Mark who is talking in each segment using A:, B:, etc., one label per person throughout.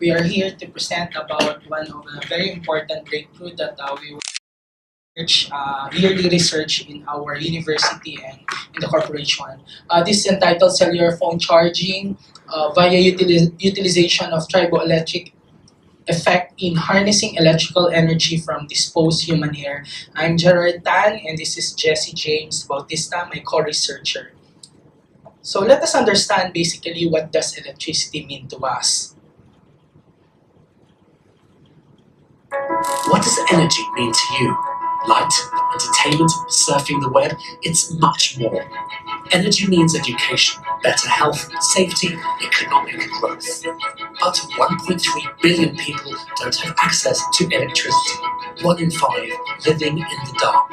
A: We are here to present about one of the very important breakthrough that we will yearly research in our university and in the corporation. This is entitled Cellular Phone Charging via Utilization of Triboelectric Effect in Harnessing Electrical Energy from Disposed Human Hair. I'm Gerhard and this is Jesse James Bautista, my co-researcher. So let us understand basically what does electricity mean to us.
B: What does energy mean to you? Light, entertainment, surfing the web? It's much more. Energy means education, better health, safety, economic growth. But 1.3 billion people don't have access to electricity. 1 in 5 living in the dark.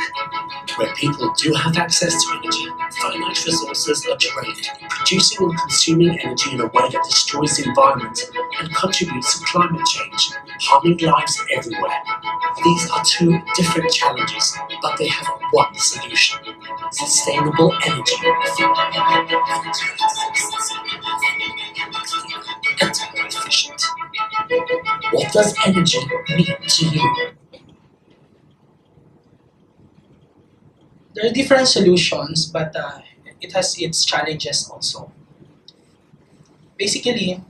B: Where people do have access to energy, finite resources are drained, producing and consuming energy in a way that destroys the environment and contributes to climate change, harming lives everywhere. These are two different challenges, but they have one solution: sustainable energy and more efficient. What does energy mean to you?
A: There are different solutions, but it has its challenges also. Basically,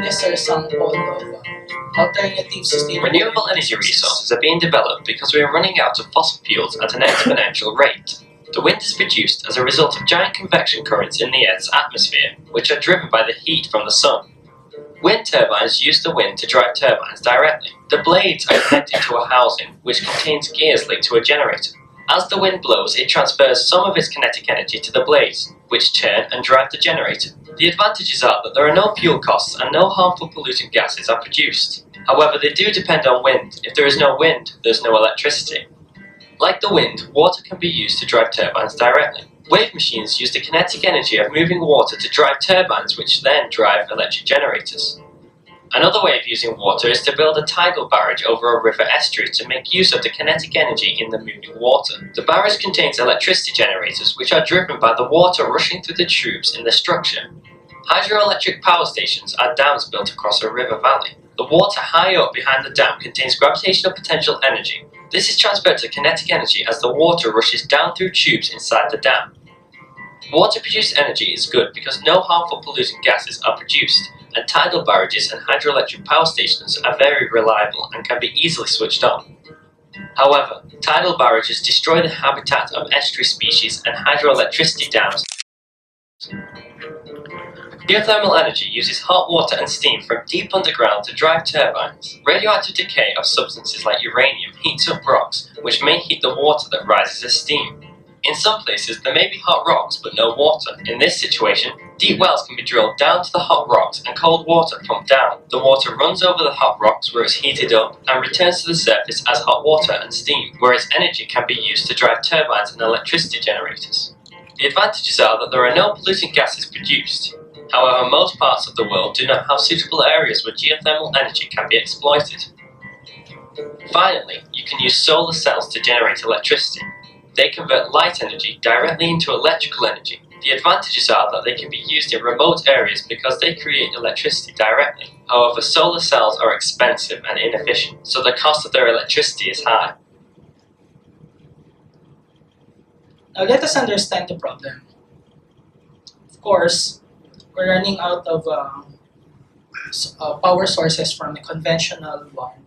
A: these are sample of alternative sustainable
C: Renewable energy resources are being developed because we are running out of fossil fuels at an exponential rate. The wind is produced as a result of giant convection currents in the Earth's atmosphere, which are driven by the heat from the sun. Wind turbines use the wind to drive turbines directly. The blades are connected to a housing which contains gears linked to a generator. As the wind blows, it transfers some of its kinetic energy to the blades, which turn and drive the generator. The advantages are that there are no fuel costs and no harmful pollutant gases are produced. However, they do depend on wind. If there is no wind, there's no electricity. Like the wind, water can be used to drive turbines directly. Wave machines use the kinetic energy of moving water to drive turbines, which then drive electric generators. Another way of using water is to build a tidal barrage over a river estuary to make use of the kinetic energy in the moving water. The barrage contains electricity generators, which are driven by the water rushing through the tubes in the structure. Hydroelectric power stations are dams built across a river valley. The water high up behind the dam contains gravitational potential energy. This is transferred to kinetic energy as the water rushes down through tubes inside the dam. Water-produced energy is good because no harmful pollutant gases are produced, and tidal barrages and hydroelectric power stations are very reliable and can be easily switched on. However, tidal barrages destroy the habitat of estuary species and hydroelectricity dams. Geothermal energy uses hot water and steam from deep underground to drive turbines. Radioactive decay of substances like uranium heats up rocks, which may heat the water that rises as steam. In some places, there may be hot rocks but no water. In this situation, deep wells can be drilled down to the hot rocks and cold water pumped down. The water runs over the hot rocks where it's heated up and returns to the surface as hot water and steam, where its energy can be used to drive turbines and electricity generators. The advantages are that there are no polluting gases produced. However, most parts of the world do not have suitable areas where geothermal energy can be exploited. Finally, you can use solar cells to generate electricity. They convert light energy directly into electrical energy. The advantages are that they can be used in remote areas because they create electricity directly. However, solar cells are expensive and inefficient, so the cost of their electricity is high.
A: Now let us understand the problem. Of course, we're running out of power sources from the conventional one.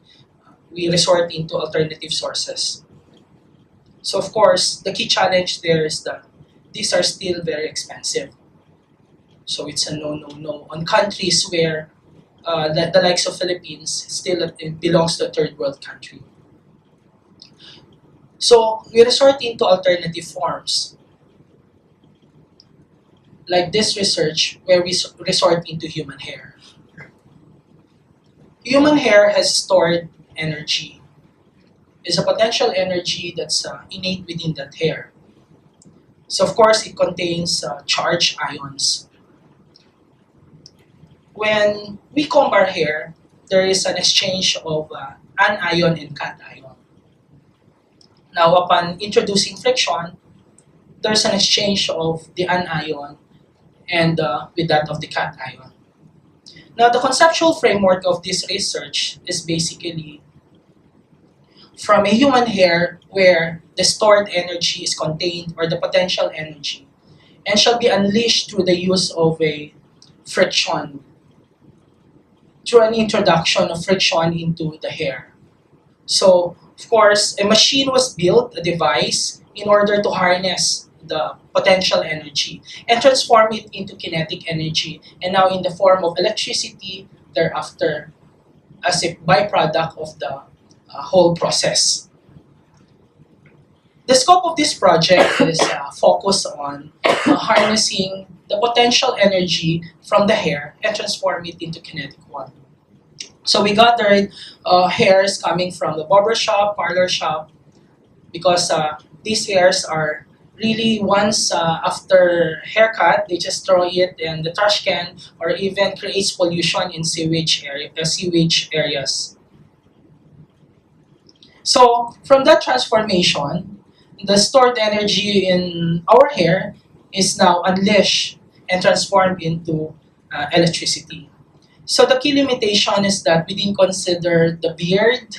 A: We resort into alternative sources. So of course, the key challenge there is that these are still very expensive. So it's a no on countries where the likes of Philippines still belongs to a third world country. So we resort into alternative forms, like this research where we resort into human hair. Human hair has stored energy. It's a potential energy that's innate within that hair. So of course, it contains charged ions. When we comb our hair, there is an exchange of anion and cation. Now, upon introducing friction, there's an exchange of the anion and with that of the cation. Now, the conceptual framework of this research is basically from a human hair where the stored energy is contained, or the potential energy, and shall be unleashed through the use of a friction, through an introduction of friction into the hair. So, of course, a machine was built, a device, in order to harness the potential energy and transform it into kinetic energy, and now in the form of electricity thereafter as a byproduct of the whole process. The scope of this project is focused on harnessing the potential energy from the hair and transform it into kinetic one. So we gathered hairs coming from the barber shop, parlor shop, because these hairs are really once after haircut, they just throw it in the trash can or even creates pollution in sewage areas. So from that transformation, the stored energy in our hair is now unleashed and transformed into electricity. So the key limitation is that we didn't consider the beard,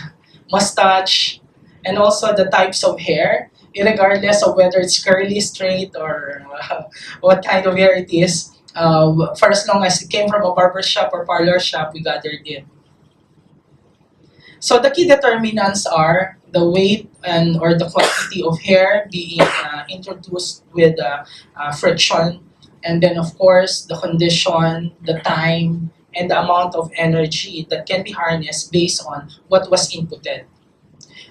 A: mustache, and also the types of hair, regardless of whether it's curly, straight, or what kind of hair it is. For as long as it came from a barber shop or parlor shop, we gathered it. So the key determinants are the weight and or the quantity of hair being introduced with friction, and then of course the condition, the time, and the amount of energy that can be harnessed based on what was inputted.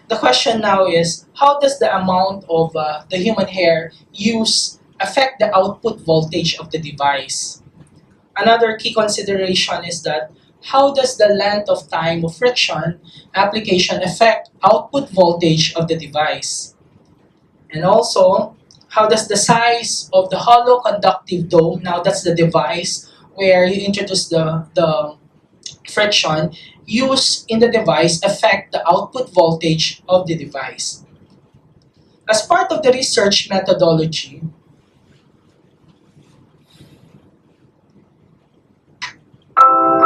A: The question now is, how does the amount of the human hair use affect the output voltage of the device? Another key consideration is that how does the length of time of friction application affect output voltage of the device? And also, how does the size of the hollow conductive dome, now that's the device where you introduce the friction, used in the device affect the output voltage of the device? As part of the research methodology,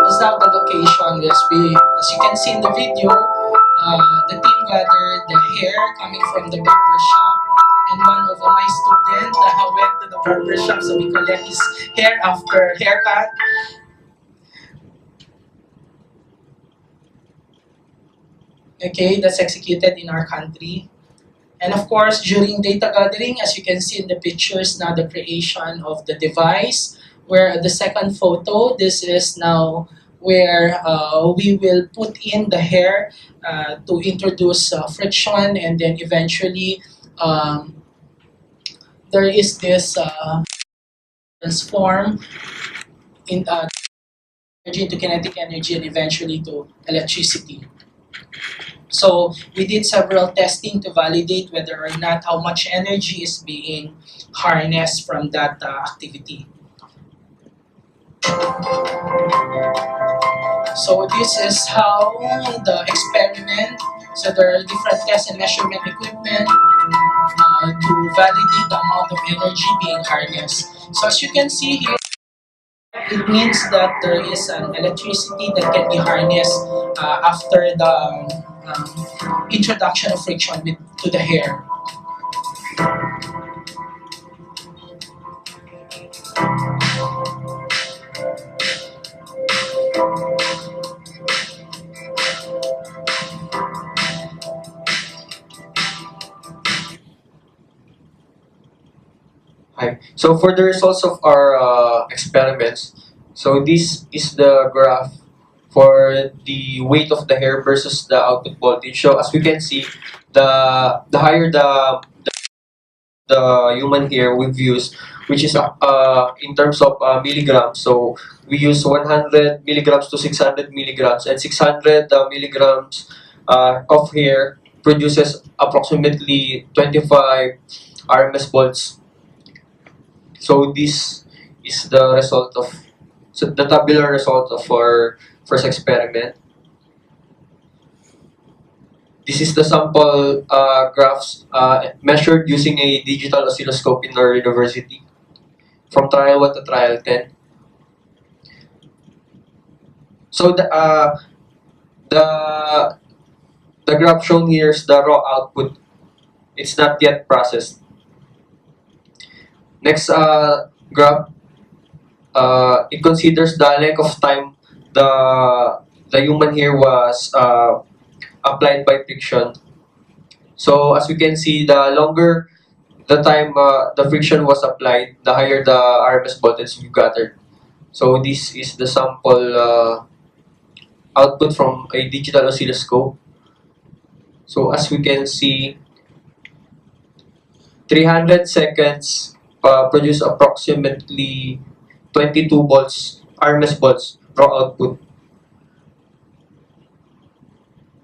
A: is now the location. As you can see in the video, the team gathered the hair coming from the barber shop, and one of my students went to the barber shop so we collect his hair after haircut. Okay, that's executed in our country. And of course, during data gathering, as you can see in the pictures now, the creation of the device, where the second photo, this is now where we will put in the hair to introduce friction, and then eventually there is this transform in energy into kinetic energy and eventually to electricity. So we did several testing to validate whether or not how much energy is being harnessed from that activity. So this is how the experiment, so there are different test and measurement equipment to validate the amount of energy being harnessed. So as you can see here, it means that there is an electricity that can be harnessed after the introduction of friction to the hair.
D: Hi. So for the results of our experiments, so this is the graph for the weight of the hair versus the output voltage. So as we can see, the higher the human hair we've used, which is in terms of milligrams. So we use 100 milligrams to 600 milligrams, and 600 milligrams of hair produces approximately 25 RMS volts. So this is the result of the tabular result of our first experiment. This is the sample graphs measured using a digital oscilloscope in our university from trial 1 to trial 10. So the the graph shown here is the raw output. It's not yet processed. Next graph, it considers the length of time the human hair was applied by friction. So as we can see, the longer the time the friction was applied, the higher the RMS voltage we gathered. So this is the sample output from a digital oscilloscope. So as we can see, 300 seconds produce approximately 22 volts, RMS volts raw output.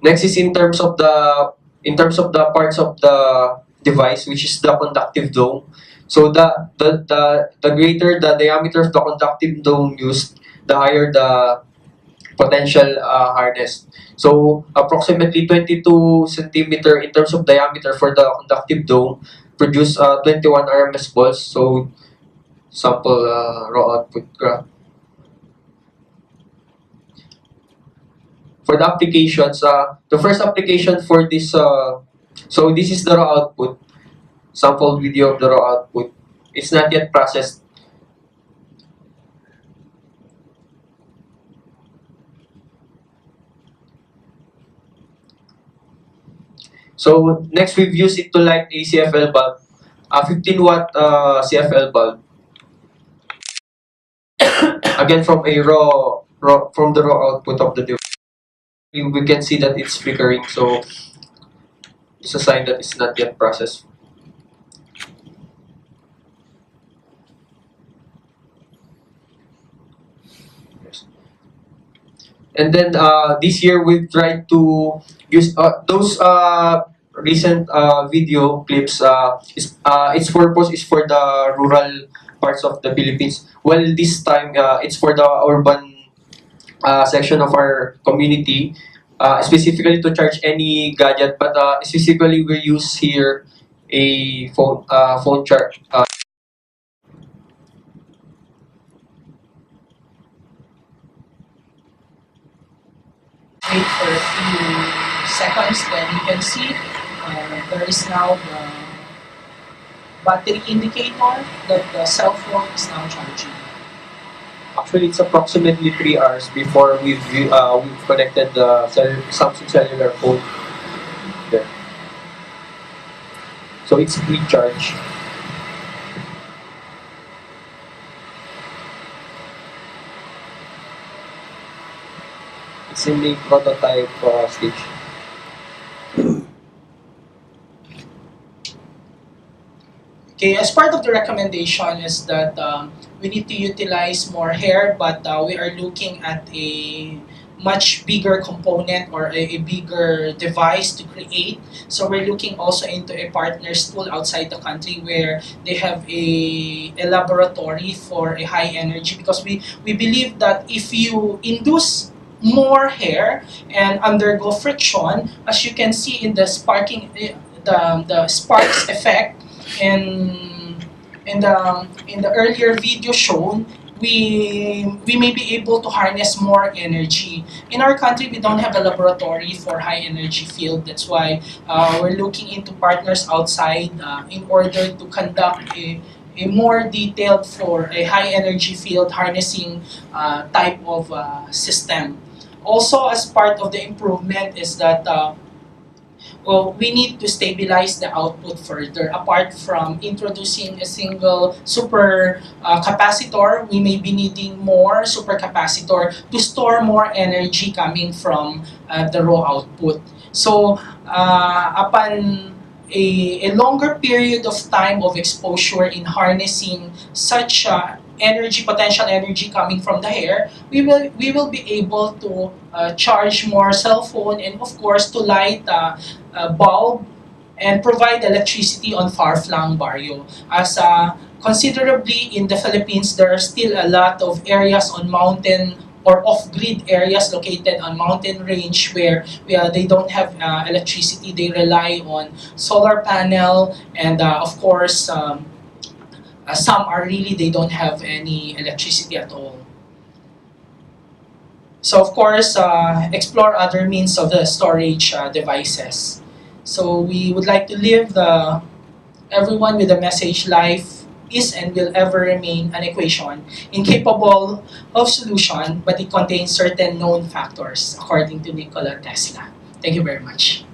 D: Next is in terms of the parts of the device, which is the conductive dome. So the greater the diameter of the conductive dome used, the higher the potential hardness. So approximately 22 centimeter in terms of diameter for the conductive dome produce 21 RMS volts. So sample raw output graph. For the applications, the first application for this, so this is the raw output, sample video of the raw output. It's not yet processed. So next we've used it to light a CFL bulb, a 15 watt CFL bulb. Again from a from the raw output of the device. We can see that it's flickering, so it's a sign that it's not yet processed. Yes. And then this year we've tried to use those recent video clips. Its purpose is for the rural parts of the Philippines. Well, this time it's for the urban section of our community, specifically to charge any gadget. But specifically, we use here a phone charge.
A: Wait for a few seconds, then you can see there is now the battery indicator that the cell phone is now charging.
D: Actually, it's approximately 3 hours before we've connected the Samsung Cellular phone there. So it's pre-charged. It's in the prototype stage.
A: Okay, as part of the recommendation is that we need to utilize more hair, but we are looking at a much bigger component or a bigger device to create. So we're looking also into a partners tool outside the country where they have a laboratory for a high energy, because we believe that if you induce more hair and undergo friction, as you can see in the sparking, the sparks effect, in in the earlier video shown, we may be able to harness more energy. In our country, we don't have a laboratory for high energy field. That's why we're looking into partners outside in order to conduct a more detailed for a high energy field harnessing type of system. Also, as part of the improvement is that well, we need to stabilize the output further. Apart from introducing a single super capacitor, we may be needing more super capacitor to store more energy coming from the raw output. So, upon a longer period of time of exposure in harnessing such potential energy coming from the hair, we will be able to charge more cell phone, and of course to light bulb and provide electricity on far-flung barrio. As considerably in the Philippines, there are still a lot of areas on mountain or off-grid areas located on mountain range where they don't have electricity. They rely on solar panel and of course Some are really, they don't have any electricity at all. So of course, explore other means of the storage devices. So we would like to leave everyone with the message: life is and will ever remain an equation incapable of solution, but it contains certain known factors, according to Nikola Tesla. Thank you very much.